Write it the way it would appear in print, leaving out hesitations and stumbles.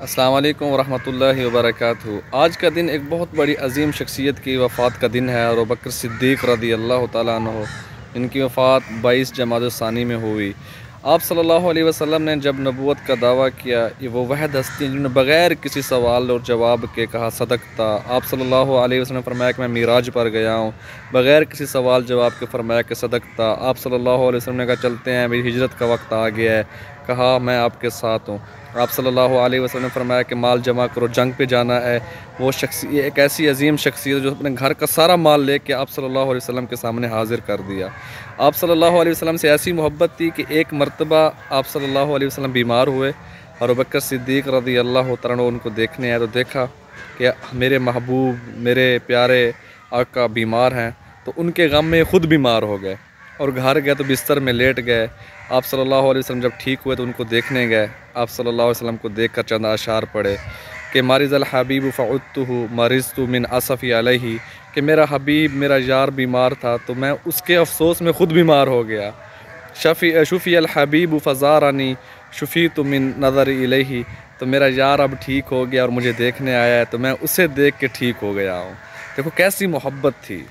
السلام علیکم ورحمۃ اللہ وبرکاتہ۔ آج کا دن ایک بہت بڑی عظیم شخصیت کی وفات کا دن ہے اور ابوبکر صدیق رضی اللہ تعالیٰ عنہ، ان کی وفات 22 جمادی الثانی میں ہوئی۔ آپ صلی اللہ علیہ وسلم نے جب نبوت کا دعویٰ کیا، یہ وہ واحد ہستی جنہوں نے بغیر کسی سوال اور جواب کے کہا صدقتا۔ آپ صلی اللہ علیہ وسلم نے فرمایا کہ میں معراج پر گیا ہوں، بغیر کسی سوال جواب کے فرمایا کہ صدقتا۔ آپ صلی اللہ علیہ وسلم نے کہا چلتے ہیں، میری ہجرت کا وقت آ گیا ہے، کہا میں آپ کے ساتھ ہوں۔ آپ صلی اللہ علیہ وسلم نے فرمایا کہ مال جمع کرو، جنگ پہ جانا ہے۔ وہ ایک ایسی عظیم شخصیت جو اپنے گھر کا سارا مال لے کے آپ صلی اللہ علیہ وسلم کے سامنے حاضر کر دیا۔ آپ صلی اللہ علیہ وسلم سے ایسی محبت تھی کہ ایک مرتبہ آپ صلی اللہ علیہ وسلم بیمار ہوئے اور ابوبکر صدیق رضی اللہ تعالیٰ عنہ ان کو دیکھنے آئے، تو دیکھا کہ میرے محبوب، میرے پیارے آقا بیمار ہیں، تو ان کے غم میں خود بیمار ہو گئے اور گھر گئے تو بستر میں لیٹ گئے۔ آپ صلی اللہ علیہ وسلم جب ٹھیک ہوئے تو ان کو دیکھنے گئے۔ آپ صلی اللہ علیہ وسلم کو دیکھ کر چند اشعار پڑھے کہ مرض الحبیب فعدتہ مرضت من اسفی علیہ، کہ میرا حبیب، میرا یار بیمار تھا تو میں اس کے افسوس میں خود بیمار ہو گیا۔ شفی الحبیب فزارنی شفیت من نظر الیہ، تو میرا یار اب ٹھیک ہو گیا اور مجھے دیکھنے آیا ہے تو میں اسے دیکھ کے ٹھیک ہو گیا ہوں۔ دیکھو کیسی محبت تھی۔